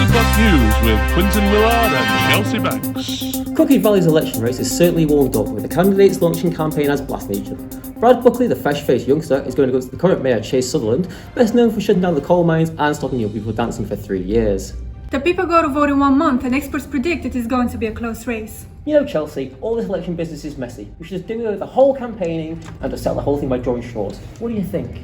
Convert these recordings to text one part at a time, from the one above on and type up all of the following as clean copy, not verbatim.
o'clock news with Quentin, Willard and Chelsea Banks. Crooked Valley's election race is certainly warmed up, with the candidates launching campaign as Blast Major. Brad Buckley, the fresh-faced youngster, is going to go to the current mayor, Chase Sutherland, best known for shutting down the coal mines and stopping young people dancing for 3 years. The people go to vote in 1 month, and experts predict it is going to be a close race. You know, Chelsea, all this election business is messy. We should just do the whole campaigning and just settle the whole thing by drawing straws. What do you think?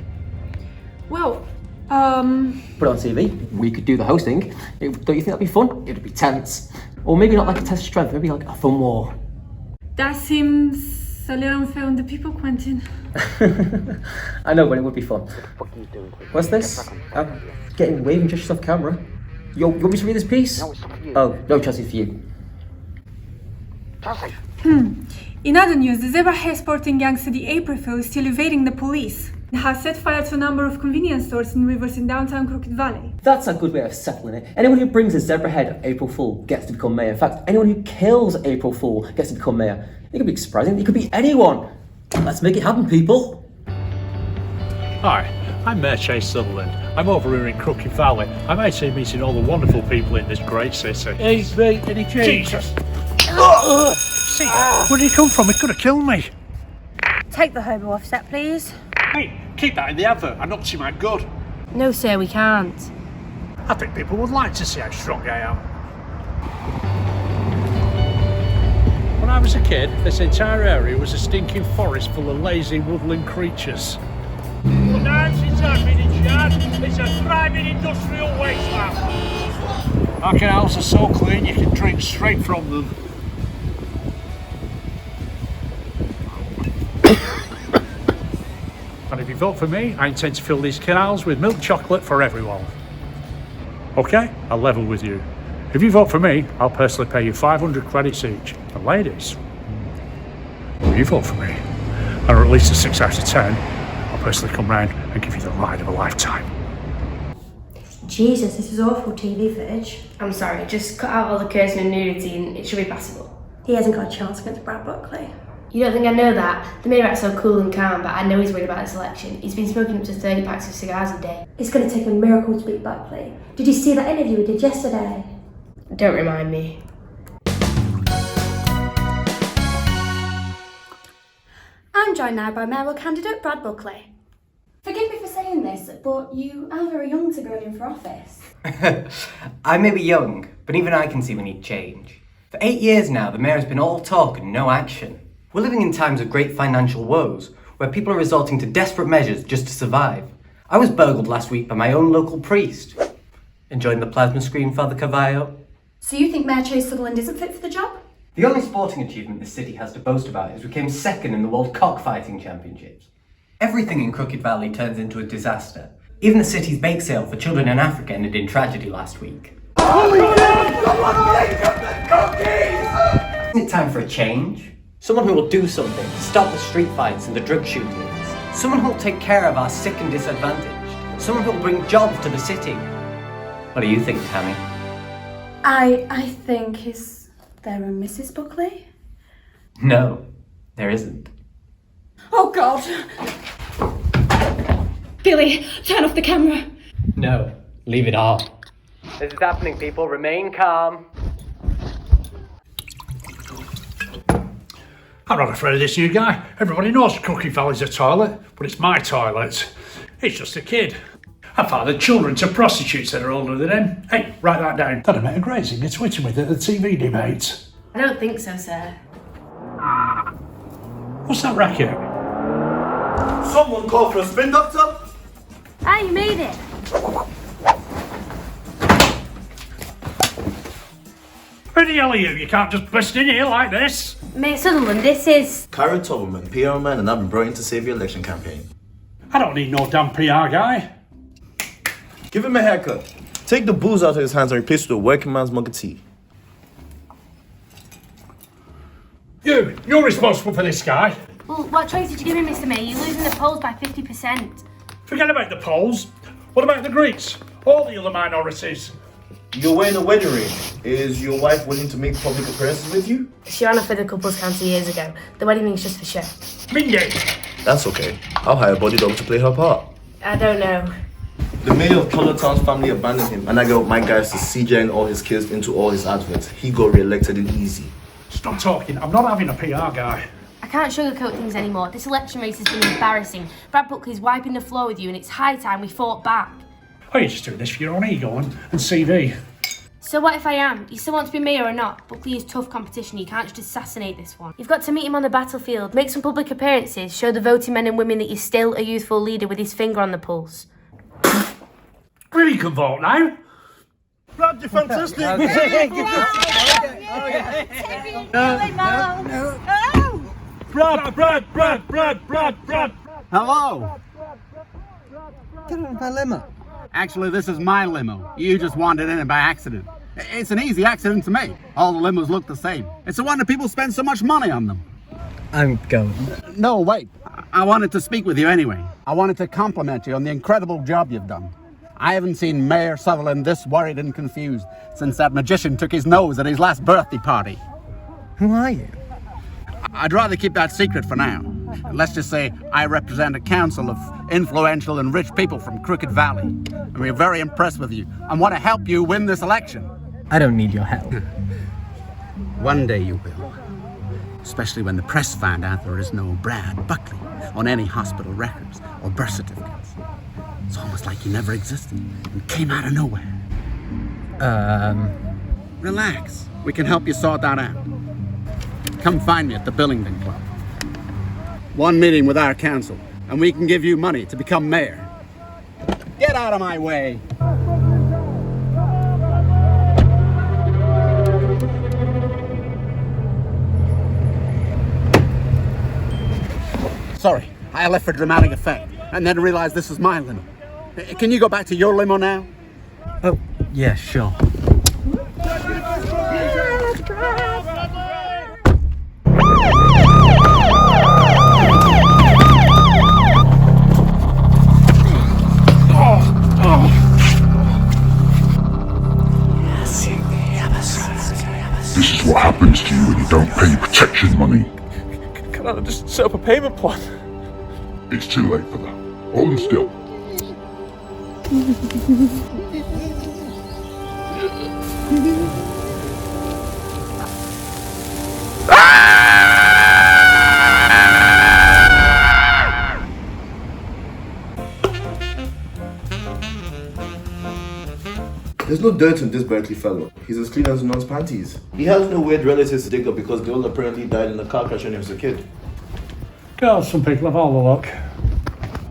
Well, Put it on TV. We could do the hosting. Don't you think that'd be fun? It'd be tense. Or maybe not like a test of strength, maybe like a fun war. That seems a little unfair on the people, Quentin. I know, but it would be fun. What are you doing? What's this? Getting waving gestures off camera. You want me to read this piece? No, it's not for you. Oh, no, Chelsea, for you. Chelsea. In other news, the zebra hair sporting gangster the April is still evading the police. It has set fire to a number of convenience stores and rivers in downtown Crooked Valley. That's a good way of settling it. Anyone who brings a zebra head of April Fool gets to become mayor. In fact, anyone who kills April Fool gets to become mayor. It could be surprising. It could be anyone. Let's make it happen, people. Hi, I'm Mayor Chase Sutherland. I'm over here in Crooked Valley. I'm out here meeting all the wonderful people in this great city. Evie, any change? Jesus! See, where did he come from? He could have killed me. Take the Hobo offset, please. Hey, keep that in the advert. I knocked him out good. No, sir, we can't. I think people would like to see how strong I am. When I was a kid, this entire area was a stinking forest full of lazy woodland creatures. But now since I've been in charge, it's a thriving industrial wasteland. Our canals are so clean you can drink straight from them. And if you vote for me, I intend to fill these canals with milk chocolate for everyone. Okay, I'll level with you. If you vote for me, I'll personally pay you 500 credits each. And ladies, will you vote for me? Or at least a 6 out of 10, I'll personally come round and give you the ride of a lifetime. Jesus, this is awful TV footage. I'm sorry, just cut out all the cursing and nudity and it should be passable. He hasn't got a chance against Brad Buckley. You don't think I know that? The mayor acts so cool and calm, but I know he's worried about this election. He's been smoking up to 30 packs of cigars a day. It's going to take a miracle to beat Buckley. Did you see that interview we did yesterday? Don't remind me. I'm joined now by mayoral candidate Brad Buckley. Forgive me for saying this, but you are very young to be running for office. I may be young, but even I can see we need change. For 8 years now, the mayor has been all talk and no action. We're living in times of great financial woes, where people are resorting to desperate measures just to survive. I was burgled last week by my own local priest. Enjoying the plasma screen, Father Cavallo? So you think Mayor Chase Sutherland isn't fit for the job? The only sporting achievement this city has to boast about is we came second in the World Cockfighting Championships. Everything in Crooked Valley turns into a disaster. Even the city's bake sale for children in Africa ended in tragedy last week. Isn't it time for a change? Someone who will do something to stop the street fights and the drug shootings. Someone who will take care of our sick and disadvantaged. Someone who will bring jobs to the city. What do you think, Tammy? I think, is there a Mrs. Buckley? No, there isn't. Oh God! Billy, turn off the camera. No, leave it on. This is happening, people. Remain calm. I'm not afraid of this new guy. Everybody knows Crooked Valley's a toilet, but it's my toilet. He's just a kid. I fathered children to prostitutes that are older than him. Hey, write that down. That I met a great thing to Twitter with at the TV debate. I don't think so, sir. What's that racket? Someone call for a spin doctor? Ah, you made it. Who the hell are you? You can't just burst in here like this. Mayor Sutherland, this is... Carey, Tubleman, PR man, and I've been brought in to save your election campaign. I don't need no damn PR guy. Give him a haircut. Take the booze out of his hands and replace it with a working man's mug of tea. You're responsible for this guy. Well, what choice did you give him, Mr. Mayor? You're losing the polls by 50%. Forget about the Poles. What about the Greeks? All the other minorities. You're wearing a wedding ring. Is your wife willing to make public appearances with you? She ran off with a couple's counter years ago. The wedding ring's just for show. Mindy! That's okay. I'll hire a body double to play her part. I don't know. The mayor of Town's family abandoned him, and I got my guys to CJ and all his kids into all his adverts. He got re-elected in easy. Stop talking. I'm not having a PR guy. I can't sugarcoat things anymore. This election race has been embarrassing. Brad Buckley's wiping the floor with you, and it's high time we fought back. Oh, you're just doing this for your own ego and CV. So what if I am? You still want to be mayor or not? Buckley is tough competition. You can't just assassinate this one. You've got to meet him on the battlefield, make some public appearances, show the voting men and women that you're still a youthful leader with his finger on the pulse. Really can vote now. Brad, you're fantastic! Brad! Hello! Get out of my limo. Actually, this is my limo. You just wandered in it by accident. It's an easy accident to make. All the limos look the same. It's a wonder people spend so much money on them. I'm going. No, wait. I wanted to speak with you anyway. I wanted to compliment you on the incredible job you've done. I haven't seen Mayor Sutherland this worried and confused since that magician took his nose at his last birthday party. Who are you? I'd rather keep that secret for now. Let's just say I represent a council of influential and rich people from Crooked Valley. And we're very impressed with you and want to help you win this election. I don't need your help. One day you will. Especially when the press find out there is no Brad Buckley on any hospital records or birth certificates. It's almost like he never existed and came out of nowhere. Relax. We can help you sort that out. Come find me at the Billington Club. One meeting with our council, and we can give you money to become mayor. Get out of my way! Sorry, I left for dramatic effect, and then realized this is my limo. Can you go back to your limo now? Oh, yeah, sure. This is what happens to you when you don't pay your protection money. Can I just set up a payment plan? It's too late for that. Hold them still. There's no dirt on this Berkeley fellow. He's as clean as a nun's panties. He has no weird relatives to dig up because they all apparently died in a car crash when he was a kid. Girls, some people have all the luck.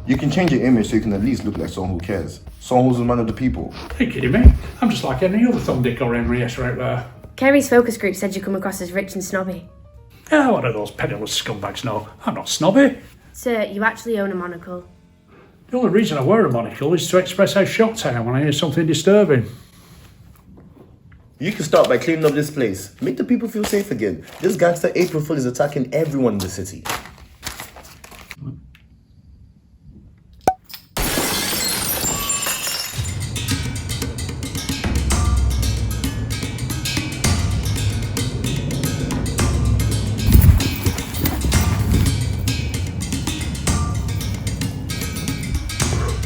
You can change your image so you can at least look like someone who cares. Someone who's a man of the people. Are you kidding me? I'm just like any other thumb dick or Henrietta right there. Carey's focus group said you come across as rich and snobby. Yeah, what do those penniless scumbags know? I'm not snobby. Sir, you actually own a monocle. The only reason I wear a monocle is to express how shocked I am when I hear something disturbing. You can start by cleaning up this place. Make the people feel safe again. This gangster April Fool is attacking everyone in the city.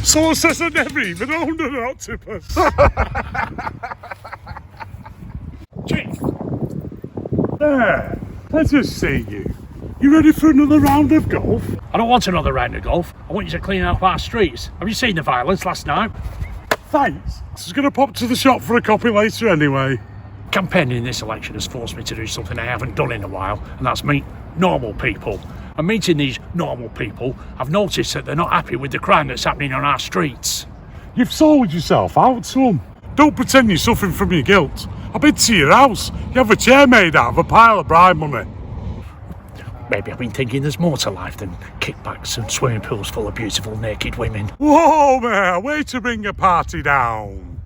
Someone says I never even owned an octopus. Chief! There, let's just see you. You ready for another round of golf? I don't want another round of golf. I want you to clean up our streets. Have you seen the violence last night? Thanks. I was going to pop to the shop for a copy later anyway. Campaigning in this election has forced me to do something I haven't done in a while, and that's meet normal people. And meeting these normal people, I've noticed that they're not happy with the crime that's happening on our streets. You've sold yourself out to them. Don't pretend you're suffering from your guilt. I've been to your house. You have a chair made out of a pile of bribe money. Maybe I've been thinking there's more to life than kickbacks and swimming pools full of beautiful naked women. Whoa, man, way to bring a party down.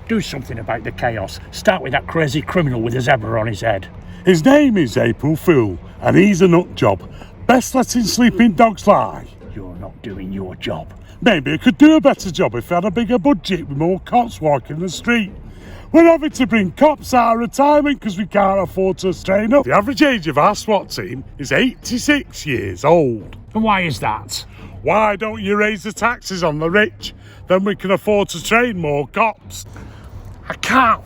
Do something about the chaos. Start with that crazy criminal with a zebra on his head. His name is April Fool, and he's a nut job. Best letting sleeping dogs lie. You're not doing your job. Maybe I could do a better job if I had a bigger budget with more cops walking the street. We're having to bring cops out of retirement because we can't afford to strain up. The average age of our SWAT team is 86 years old. And why is that? Why don't you raise the taxes on the rich? Then we can afford to train more cops. I can't.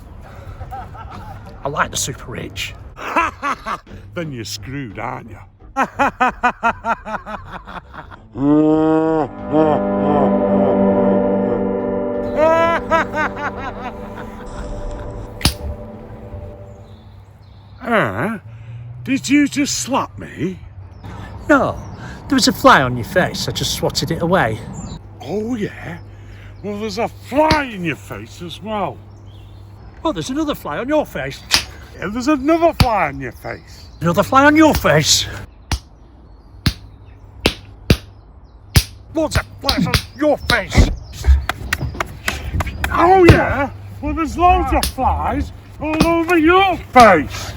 I like the super rich. Then you're screwed, aren't you? Did you just slap me? No, there was a fly on your face. I just swatted it away. Oh, yeah? Well, there's a fly in your face as well. Oh, there's another fly on your face. And there's another fly on your face. Another fly on your face. What's a fly on your face? Oh, yeah? Well, there's loads of flies all over your face.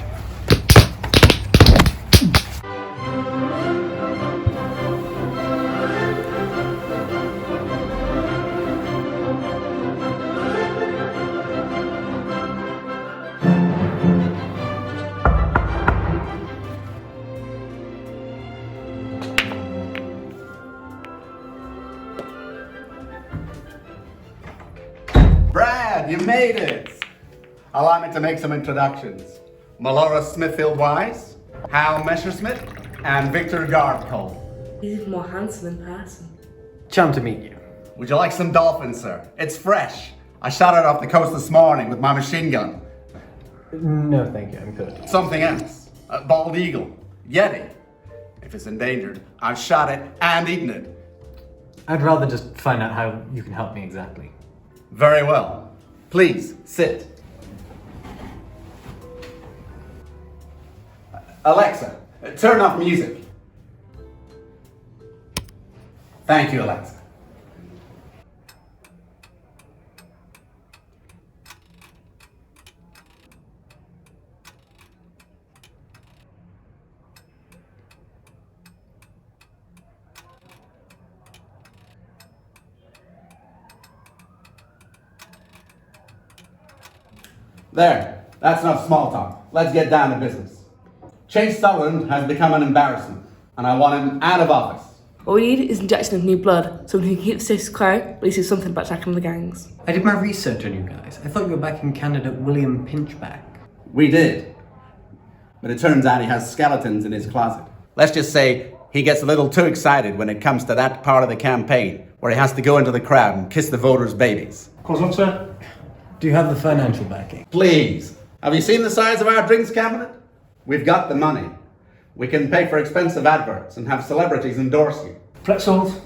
Brad, you made it! Allow me to make some introductions. Melora Smithfield-Wise, Hal Messerschmit, and Victor Garbcole. He's even more handsome in person. Charmed to meet you. Would you like some dolphin, sir? It's fresh. I shot it off the coast this morning with my machine gun. No, thank you, I'm good. Something else. A bald eagle. Yeti. If it's endangered, I've shot it and eaten it. I'd rather just find out how you can help me exactly. Very well. Please, sit. Alexa, turn off music. Thank you, Alexa. There, that's enough small talk. Let's get down to business. Chase Sutherland has become an embarrassment, and I want him out of office. What we need is injection of new blood, so we can keep the status quo, at least do something about tackling the gangs. I did my research on you guys. I thought you were backing candidate William Pinchback. We did. But it turns out he has skeletons in his closet. Let's just say he gets a little too excited when it comes to that part of the campaign where he has to go into the crowd and kiss the voters' babies. Close on, sir. Do you have the financial backing? Please. Have you seen the size of our drinks cabinet? We've got the money. We can pay for expensive adverts and have celebrities endorse you. Pretzels.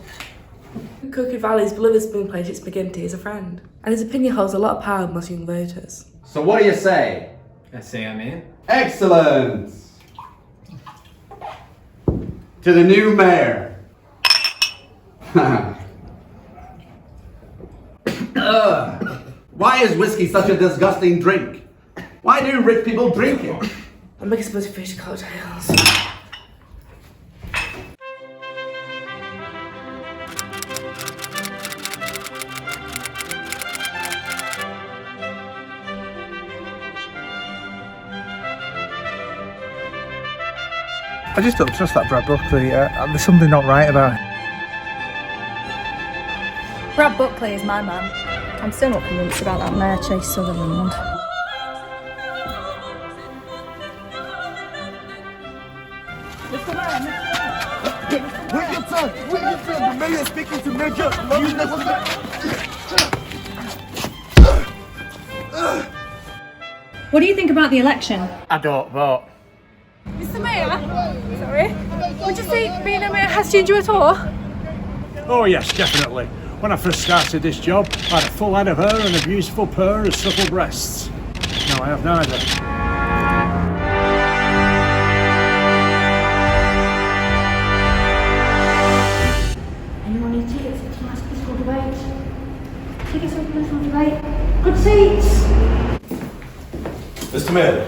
Cookie Valley's beloved spoon plate its McGinty is a friend, and his opinion holds a lot of power amongst young voters. So what do you say? I say I'm in. Excellent! To the new mayor. Why is whiskey such a disgusting drink? Why do rich people drink it? I'm making some motivated cocktails. I just don't trust that Brad Buckley. There's something not right about him. Brad Buckley is my man. I'm still not convinced about that Mayor Chase Sutherland. Williamson, the mayor is speaking to Major. What do you think about the election? I don't vote. Mr. Mayor? Sorry? Would you say being a mayor has changed you at all? Oh yes, definitely. When I first started this job, I had a full head of hair and a beautiful pair of supple breasts. Now I have neither. Anyone need tickets? It's a nice peaceful debate. Tickets for a peaceful debate. Good seats! Mr. Mayor,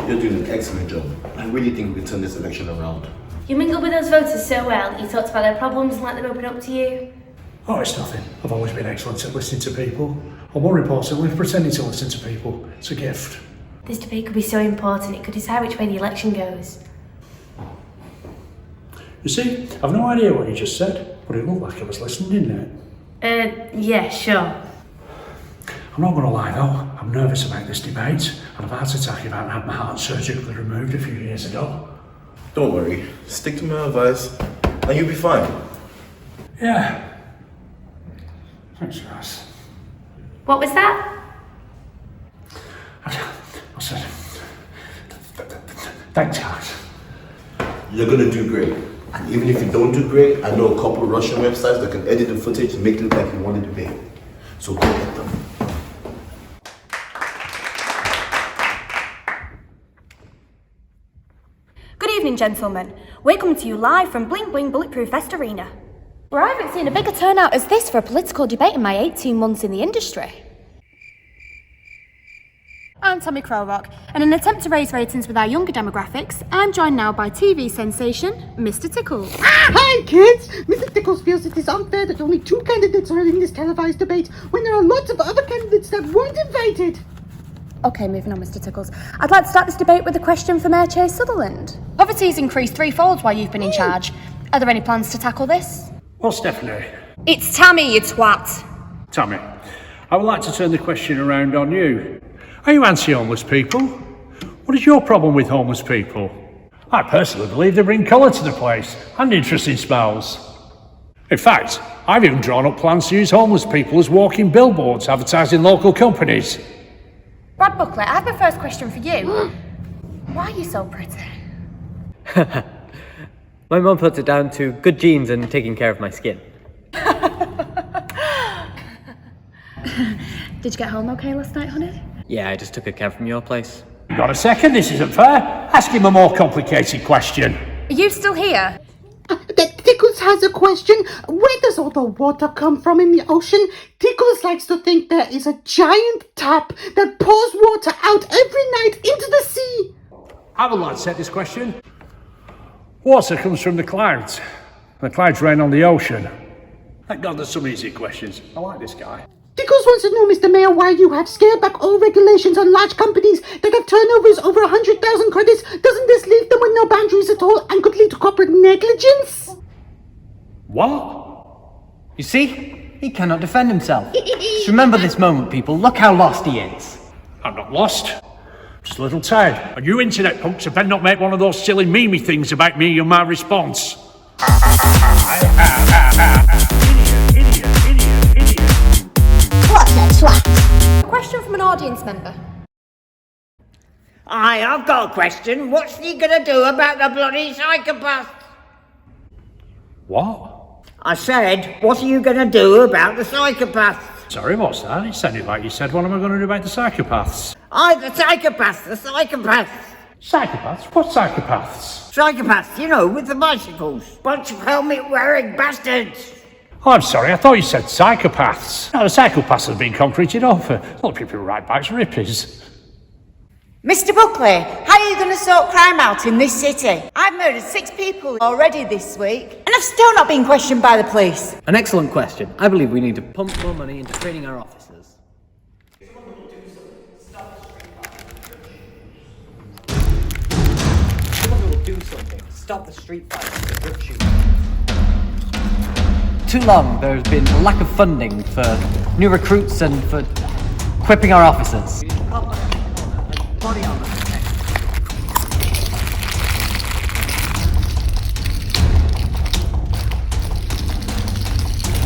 you're doing an excellent job. I really think we can turn this election around. You mingle with those voters so well. You talked about their problems and let them open up to you. Oh, it's nothing. I've always been excellent at listening to people. Or more importantly, pretending to listen to people. It's a gift. This debate could be so important, it could decide which way the election goes. You see, I've no idea what you just said. But it looked like I was listening, didn't it? Yeah, sure. I'm not going to lie though, I'm nervous about this debate. I had a heart attack if I hadn't had my heart surgically removed a few years ago. Don't worry, stick to my advice, and you'll be fine. Yeah. Thanks, guys. What was that? I said, thanks, guys. You're gonna do great. And even if you don't do great, I know a couple of Russian websites that can edit the footage and make it look like you won the debate. So go get them. Good evening, gentlemen. We're coming to you live from Bling Bling Bulletproof Vest Arena, where I haven't seen a bigger turnout as this for a political debate in my 18 months in the industry. I'm Tammy Crowrock, and in an attempt to raise ratings with our younger demographics, I'm joined now by TV sensation, Mr. Tickles. Hi, kids! Mr. Tickles feels it is unfair that only 2 candidates are in this televised debate when there are lots of other candidates that weren't invited. Okay, moving on, Mr. Tickles. I'd like to start this debate with a question for Mayor Chase Sutherland. Poverty's increased 3-fold while you've been in charge. Are there any plans to tackle this? Well, Stephanie. It's Tammy, you twat. Tammy, I would like to turn the question around on you. Are you anti-homeless people? What is your problem with homeless people? I personally believe they bring colour to the place and interesting smells. In fact, I've even drawn up plans to use homeless people as walking billboards advertising local companies. Brad Buckley, I have my first question for you. Why are you so pretty? My mum puts it down to good genes and taking care of my skin. Did you get home okay last night, honey? Yeah, I just took a cab from your place. You got a second? This isn't fair. Ask him a more complicated question. Are you still here? Tickles has a question. Where does all the water come from in the ocean? Tickles likes to think there is a giant tap that pours water out every night into the sea. I would like to take this question. Water comes from the clouds. The clouds rain on the ocean. Thank God there's some easy questions. I like this guy. Tickles wants to know, Mr. Mayor, why you have scaled back all regulations on large companies that have turnovers over 100,000 credits. Doesn't this leave them with no boundaries at all and could lead to corporate negligence? What? You see? He cannot defend himself. Just remember this moment, people. Look how lost he is. I'm not lost. Just a little tired. And you internet punks had better not make one of those silly memey things about me and my response. What the twat? A question from an audience member. Aye, I've got a question. What's he gonna do about the bloody psychopath? What? I said, what are you gonna do about the psychopath? Sorry, what's that? It sounded like you said, what am I going to do about the psychopaths? Aye, the psychopaths. Psychopaths? What psychopaths? Psychopaths, you know, with the bicycles. Bunch of helmet-wearing bastards. Oh, I'm sorry, I thought you said psychopaths. No, the psychopaths have been concreted off. A lot of people who ride bikes are hippies. Mr. Buckley, how are you going to sort crime out in this city? I've murdered 6 people already this week, and I've still not been questioned by the police. An excellent question. I believe we need to pump more money into training our officers. Someone will do something. Stop the street fighting, the brick shooting. Too long, there's been a lack of funding for new recruits and for equipping our officers. Body armor.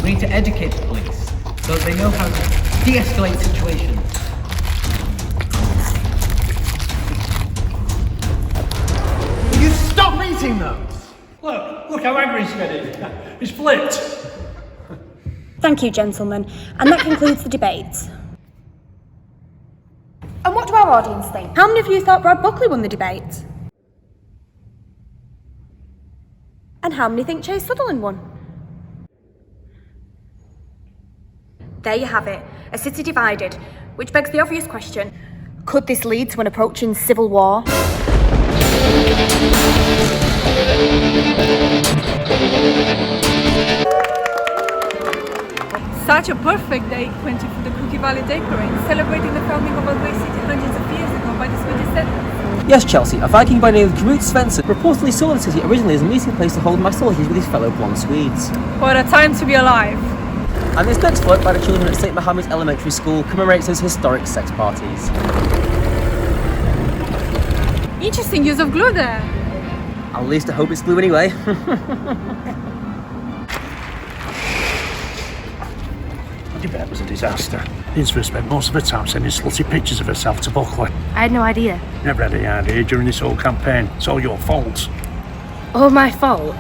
We need to educate the police so that they know how to de-escalate situations. Will you stop eating those? Look how angry he's getting. He's flipped. Thank you, gentlemen. And that concludes the debate. And what do our audience think? How many of you thought Brad Buckley won the debate? And how many think Chase Sutherland won? There you have it, a city divided, which begs the obvious question, could this lead to an approaching civil war? Such a perfect day, Quentin, for the Cookie Valley Decorate, celebrating the founding of our great city hundreds of years ago by the Swedish settlers. Yes, Chelsea, a Viking by the name of Knut Svensson reportedly saw the city originally as a meeting place to hold mass orgies with his fellow blonde Swedes. What a time to be alive. And this next float by the children at St. Mohammed's Elementary School commemorates his historic sex parties. Interesting use of glue there. At least I hope it's glue anyway. The debate was a disaster. Innsbruck spent most of her time sending slutty pictures of herself to Buckley. I had no idea. Never had any idea during this whole campaign. It's all your fault. All my fault?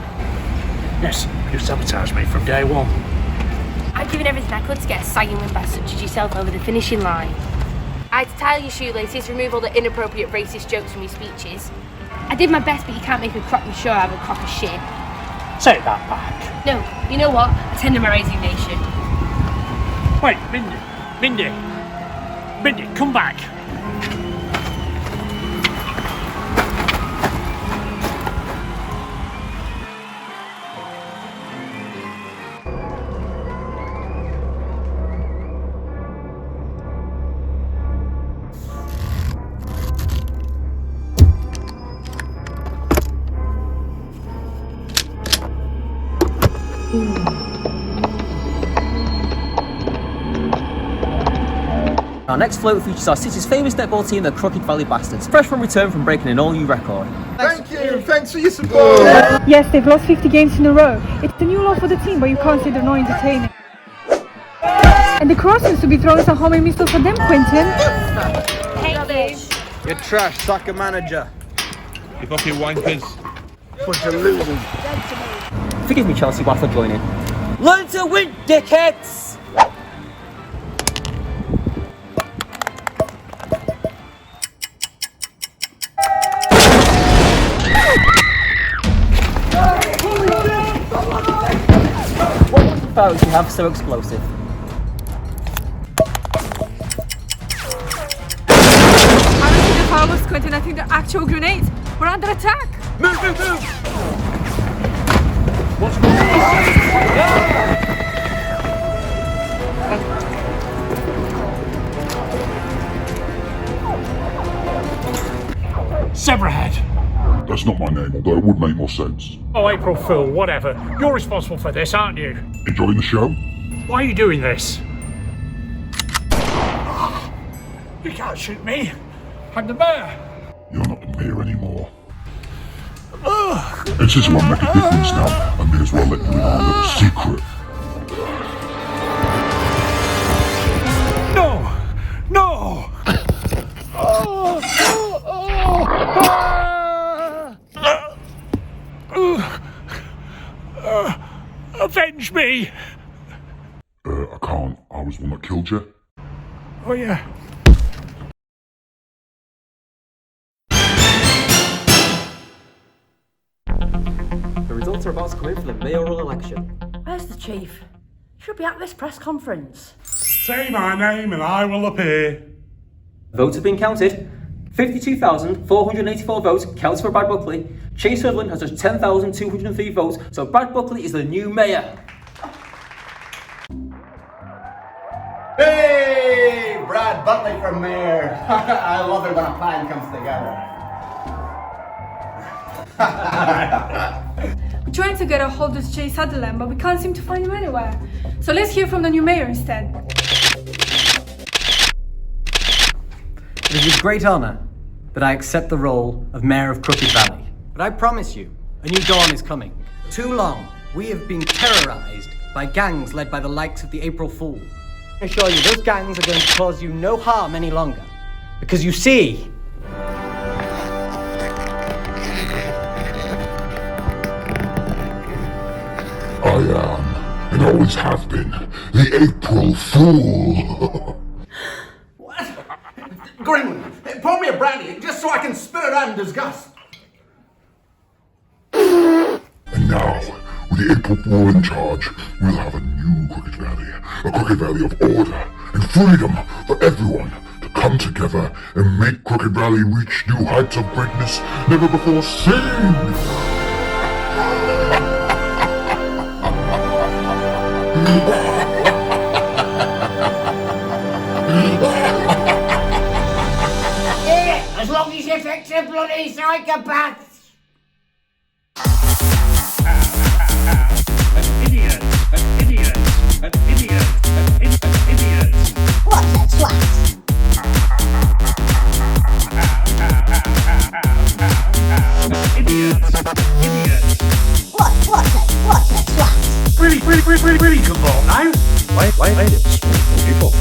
Yes, you sabotaged me from day one. I'd given everything I could to get a sagging wimp such as yourself over the finishing line. I had to tie your shoelaces, remove all the inappropriate racist jokes from your speeches. I did my best, but you can't make me crop my shirt out of a crock of shit. Say that back. No, you know what? I tender my resignation. Wait, Mindy, come back. Our next float features our city's famous netball team, the Crooked Valley Bastards, fresh from return from breaking an all-new record. Thank you, thanks for your support. Yes, they've lost 50 games in a row. It's a new law for the team, but you can't say they're not entertaining. And the cross seems to be throwing some homemade missiles for them, Quentin. Hey, You're trash, sucker manager. You fucking wankers. Bunch of losers. Forgive me, Chelsea, whilst I join in. Learn to win, dickheads! What was the you have so explosive? I don't think the fireworks, Quentin. I think they're actual grenades. We're under attack. Move! What's going on? Severhead. That's not my name, although it would make more sense. Oh, April Fool, whatever. You're responsible for this, aren't you? Enjoying the show? Why are you doing this? You can't shoot me. I'm the mayor. You're not the mayor anymore. And since we'll make a difference now, I may as well let you in on a little secret. No! Avenge me! I can't. I was the one that killed you. Oh, yeah. The results are about to come in for the mayoral election. Where's the chief? He should be at this press conference. Say my name and I will appear. Votes have been counted. 52,484 votes counts for Brad Buckley. Chase Sutherland has just 10,203 votes, so Brad Buckley is the new mayor. Hey, Brad Buckley for mayor. I love it when a plan comes together. We're trying to get a hold of Chase Sutherland, but we can't seem to find him anywhere. So let's hear from the new mayor instead. It is with great honour that I accept the role of Mayor of Crooked Valley. But I promise you, a new dawn is coming. Too long, we have been terrorised by gangs led by the likes of the April Fool. I assure you, those gangs are going to cause you no harm any longer. Because you see... I am, and always have been, the April Fool. Greenwood, pour me a brandy just so I can spit it out in disgust. And now, with the April Fool in charge, we'll have a new Crooked Valley. A Crooked Valley of order and freedom for everyone to come together and make Crooked Valley reach new heights of greatness never before seen. As long long as you fix the bloody psychopaths. An idiot. What a twat. Idiot. What a twat. Really, come on now. Ladies, people.